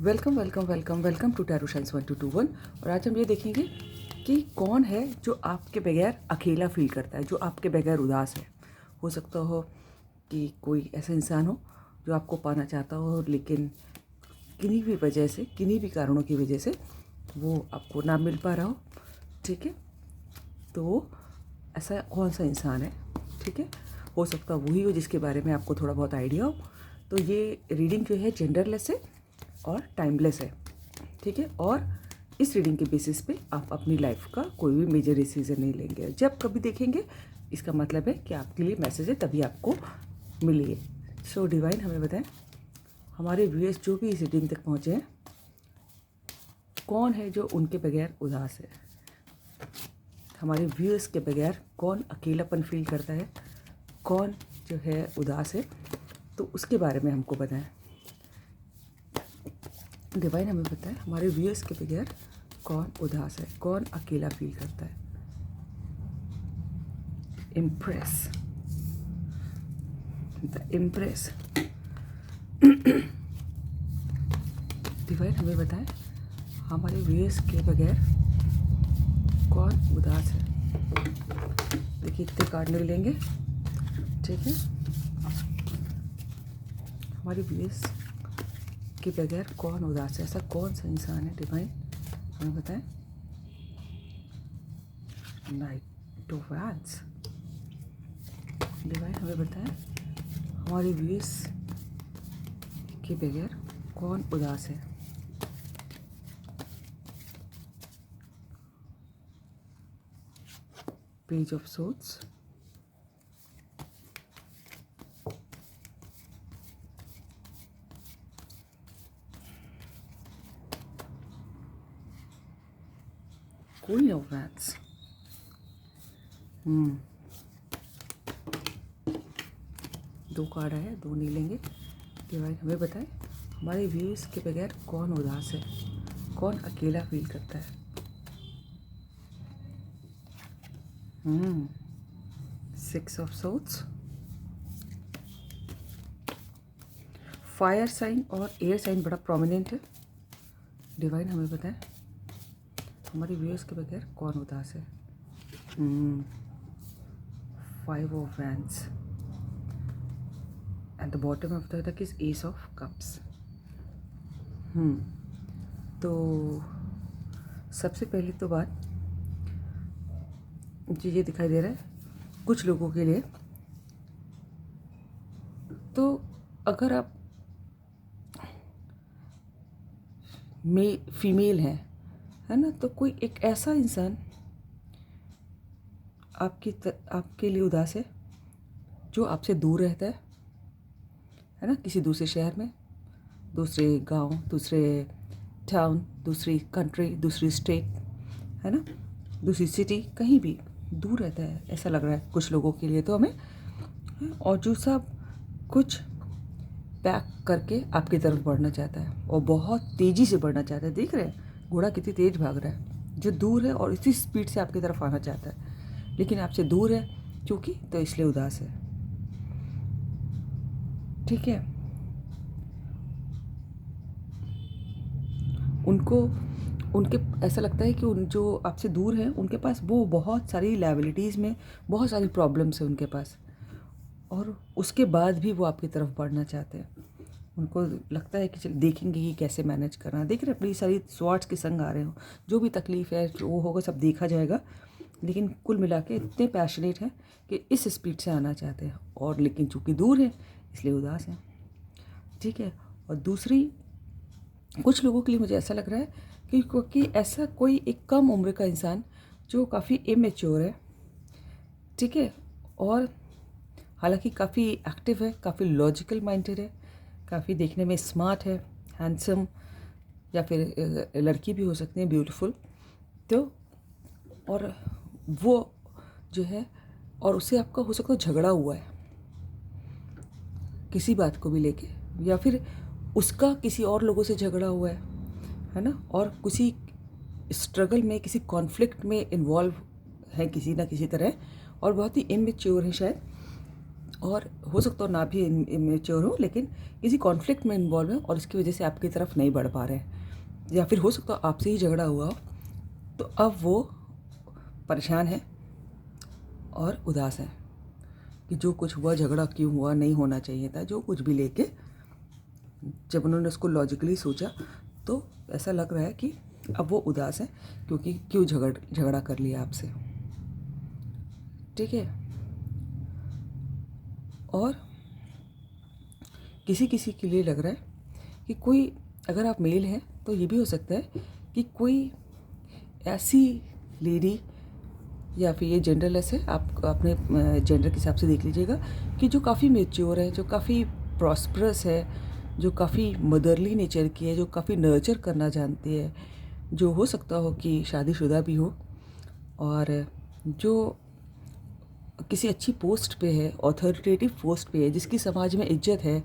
Welcome welcome welcome welcome to tarot science 1221। और आज हम ये देखेंगे कि कौन है जो आपके बगैर अकेला फील करता है, जो आपके बगैर उदास है। हो सकता हो कि कोई ऐसा इंसान हो जो आपको पाना चाहता हो, लेकिन किन्हीं भी वजह से, किन्हीं भी कारणों की वजह से वो आपको ना मिल पा रहा हो। ठीक है, तो ऐसा कौन सा इंसान है? ठीक है, हो सकता वही हो जिसके बारे में आपको थोड़ा बहुत आइडिया हो। तो ये रीडिंग जो है जेंडरलेस है और टाइमलेस है। ठीक है, और इस रीडिंग के बेसिस पे आप अपनी लाइफ का कोई भी मेजर डिसीजन नहीं लेंगे। जब कभी देखेंगे इसका मतलब है कि आपके लिए मैसेज है, तभी आपको मिली है। सो डिवाइन हमें बताएं, हमारे व्यूअर्स जो भी इस रीडिंग तक पहुँचे हैं, कौन है जो उनके बगैर उदास है? हमारे व्यूअर्स के बगैर कौन अकेलापन फील करता है, कौन जो है उदास है, तो उसके बारे में हमको बताएं। डिवाइन हमें बताएं, हमारे व्यूअर्स के बगैर कौन उदास है, कौन अकेला फील करता है। Impress the impress. डिवाइन हमें बताएं, हमारे व्यूअर्स के बगैर कौन उदास है। देखिए इतने कार्ड नहीं लेंगे। ठीक है, हमारे व्यूअर्स के बगैर कौन उदास है, ऐसा कौन सा इंसान है? डिवाइन हमें बताएं। Night of wands. डिवाइन हमें बताएं, हमारे व्यूअर्स के बगैर कौन उदास है। Page of swords. Queen of wands. दो कार्ड है, दो नहीं लेंगे। डिवाइन हमें बताएं, हमारे व्यूअर्स के बगैर कौन उदास है, कौन अकेला फील करता है। Six of swords. Fire sign और एयर साइन बड़ा प्रोमिनेंट है। डिवाइन हमें बताएं, हमारे व्यूअर्स के बगैर कौन उदास है। Five of wands and the bottom of the deck is ace of cups. तो सबसे पहली तो बात मुझे ये दिखाई दे रहा है कुछ लोगों के लिए, तो अगर आप फीमेल हैं, है ना, तो कोई एक ऐसा इंसान आपके लिए उदास है जो आपसे दूर रहता है ना, किसी दूसरे शहर में, दूसरे गांव, दूसरे टाउन, दूसरी कंट्री, दूसरी स्टेट, है ना, दूसरी सिटी, कहीं भी दूर रहता है ऐसा लग रहा है कुछ लोगों के लिए तो हमें। और जो सब कुछ पैक करके आपकी तरफ बढ़ना चाहता है और बहुत तेज़ी से बढ़ना चाहता है। देख रहे हैं घोड़ा कितनी तेज़ भाग रहा है, जो दूर है और इसी स्पीड से आपकी तरफ आना चाहता है, लेकिन आपसे दूर है क्योंकि, तो इसलिए उदास है। ठीक है, उनके ऐसा लगता है कि उन जो आपसे दूर हैं उनके पास वो बहुत सारी लायबिलिटीज़ में बहुत सारी प्रॉब्लम्स है उनके पास, और उसके बाद भी वो आपकी तरफ बढ़ना चाहते हैं। उनको लगता है कि चल देखेंगे कि कैसे मैनेज करना। देख रहे अपनी सारी स्वार्ट्स के संग आ रहे हो, जो भी तकलीफ़ है जो होगा सब देखा जाएगा, लेकिन कुल मिला के इतने पैशनेट हैं कि इस स्पीड से आना चाहते हैं, और लेकिन चूँकि दूर है इसलिए उदास हैं। ठीक है, और दूसरी कुछ लोगों के लिए मुझे ऐसा लग रहा है कि क्योंकि ऐसा कोई एक कम उम्र का इंसान जो काफ़ी इमेच्योर है, ठीक है, और हालांकि काफ़ी एक्टिव है, काफ़ी लॉजिकल माइंडेड है, काफ़ी देखने में स्मार्ट है, हैंडसम, या फिर लड़की भी हो सकती है ब्यूटीफुल, तो और वो जो है, और उससे आपका हो सकता है झगड़ा हुआ है किसी बात को भी लेके, या फिर उसका किसी और लोगों से झगड़ा हुआ है ना, और किसी स्ट्रगल में, किसी कॉन्फ्लिक्ट में इन्वॉल्व है किसी ना किसी तरह, और बहुत ही इमेच्योर है शायद, और हो सकता हो ना भी इमेच्योर हो, लेकिन किसी कॉन्फ्लिक्ट में इन्वॉल्व है और इसकी वजह से आपकी तरफ नहीं बढ़ पा रहे हैं, या फिर हो सकता हो आपसे ही झगड़ा हुआ हो, तो अब वो परेशान है और उदास है कि जो कुछ हुआ, झगड़ा क्यों हुआ, नहीं होना चाहिए था, जो कुछ भी लेके जब उन्होंने उसको लॉजिकली सोचा तो ऐसा लग रहा है कि अब वो उदास है क्योंकि क्यों झगड़ा कर लिया आपसे। ठीक है। और किसी किसी के लिए लग रहा है कि कोई, अगर आप मेल हैं तो ये भी हो सकता है कि कोई ऐसी लेडी, या फिर ये जेंडरलेस है, आप अपने जेंडर के हिसाब से देख लीजिएगा, कि जो काफ़ी मेच्योर है, जो काफ़ी प्रॉस्परस है, जो काफ़ी मदरली नेचर की है, जो काफ़ी नर्चर करना जानती है, जो हो सकता हो कि शादीशुदा भी हो, और जो किसी अच्छी पोस्ट पे है, ऑथोरिटेटिव पोस्ट पे है, जिसकी समाज में इज्जत है।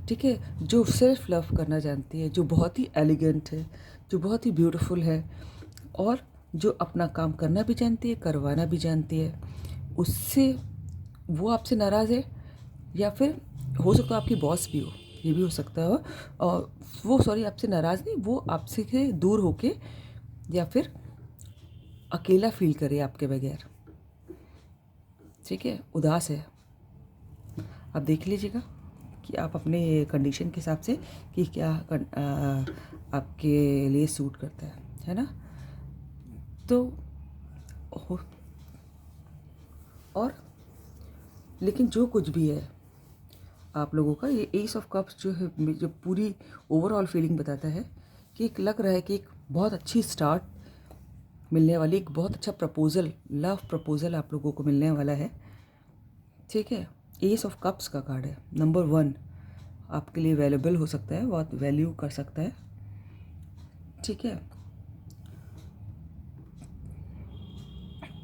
ठीक है। जो सेल्फ लव करना जानती है, जो बहुत ही एलिगेंट है, जो बहुत ही ब्यूटीफुल है, और जो अपना काम करना भी जानती है, करवाना भी जानती है, उससे वो आपसे नाराज़ है, या फिर हो सकता है आपकी बॉस भी हो, ये भी हो सकता है। और वो आपसे नाराज़ नहीं, वो आपसे के दूर होके या फिर अकेला फील करे आपके बगैर। ठीक है। उदास है। अब देख लीजिएगा कि आप अपने कंडीशन के हिसाब से कि क्या आपके लिए सूट करता है ना। तो और लेकिन जो कुछ भी है आप लोगों का, ये एस ऑफ कप्स जो है, जो पूरी ओवरऑल फीलिंग बताता है कि एक लग रहा है कि एक बहुत अच्छी स्टार्ट मिलने वाली, एक बहुत अच्छा प्रपोज़ल, लव प्रपोज़ल आप लोगों को मिलने वाला है। ठीक है। एस ऑफ कप्स का कार्ड है। नंबर 1 आपके लिए वैल्यूएबल हो सकता है, बहुत वैल्यू कर सकता है। ठीक है।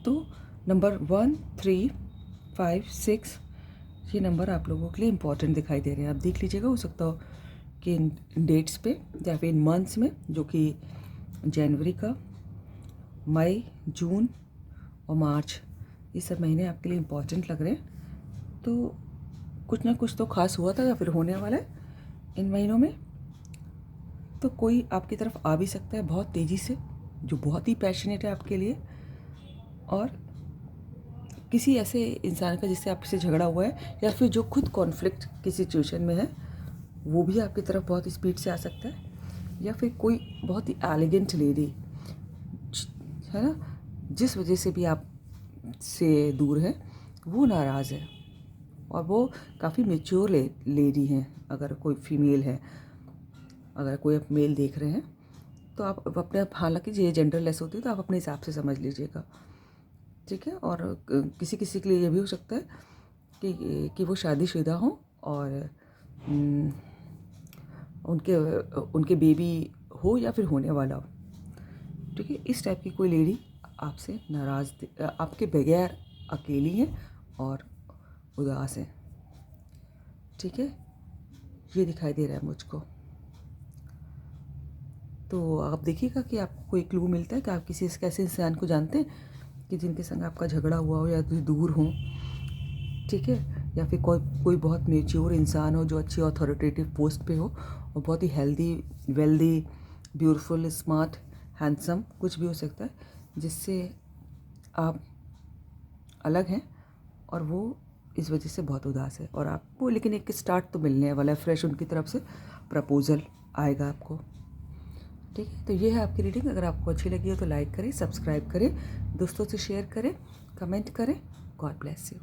तो नंबर 1, 3, 5, 6 ये नंबर आप लोगों के लिए इम्पॉर्टेंट दिखाई दे रहे हैं। आप देख लीजिएगा, हो सकता हो कि इन डेट्स पे या फिर इन मंथ्स में, जो कि जनवरी का, मई, जून और मार्च, ये सब महीने आपके लिए इम्पॉर्टेंट लग रहे हैं। तो कुछ ना कुछ तो खास हुआ था या फिर होने वाला है इन महीनों में। तो कोई आपकी तरफ आ भी सकता है बहुत तेज़ी से, जो बहुत ही पैशनेट है आपके लिए, और किसी ऐसे इंसान का जिससे आपसे झगड़ा हुआ है, या फिर जो खुद कॉन्फ्लिक्ट की सिचुएशन में है, वो भी आपकी तरफ बहुत स्पीड से आ सकता है। या फिर कोई बहुत ही एलिगेंट लेडी है ना, जिस वजह से भी आप से दूर है, वो नाराज़ है, और वो काफ़ी मेच्योर लेडी हैं। अगर कोई फीमेल है, अगर कोई आप मेल देख रहे हैं, तो आप अपने आप, हालांकि ये जेंडरलेस होती है तो आप अपने हिसाब से समझ लीजिएगा। ठीक है। और किसी किसी के लिए ये भी हो सकता है कि वो शादीशुदा हों और उनके बेबी हो या फिर होने वाला हो। ठीक है। इस टाइप की कोई लेडी आपसे नाराज़, आपके बगैर अकेली है और उदास है। ठीक है। ये दिखाई दे रहा है मुझको। तो आप देखिएगा कि आपको कोई क्लू मिलता है कि आप किसी ऐसे इंसान को जानते हैं कि जिनके संग आपका झगड़ा हुआ हो या दूर हो। ठीक है। या फिर कोई बहुत मेच्योर इंसान हो, जो अच्छी अथॉरिटेटिव पोस्ट पे हो, और बहुत ही healthy, wealthy, beautiful, smart, handsome, कुछ भी हो सकता है, जिससे आप अलग हैं और वो इस वजह से बहुत उदास है। और आपको लेकिन एक स्टार्ट तो मिलने वाला है, फ्रेश उनकी तरफ से प्रपोज़ल आएगा आपको। ठीक है। तो ये है आपकी रीडिंग। अगर आपको अच्छी लगी हो तो लाइक करें, सब्सक्राइब करें, दोस्तों से शेयर करें, कमेंट करें। God bless you.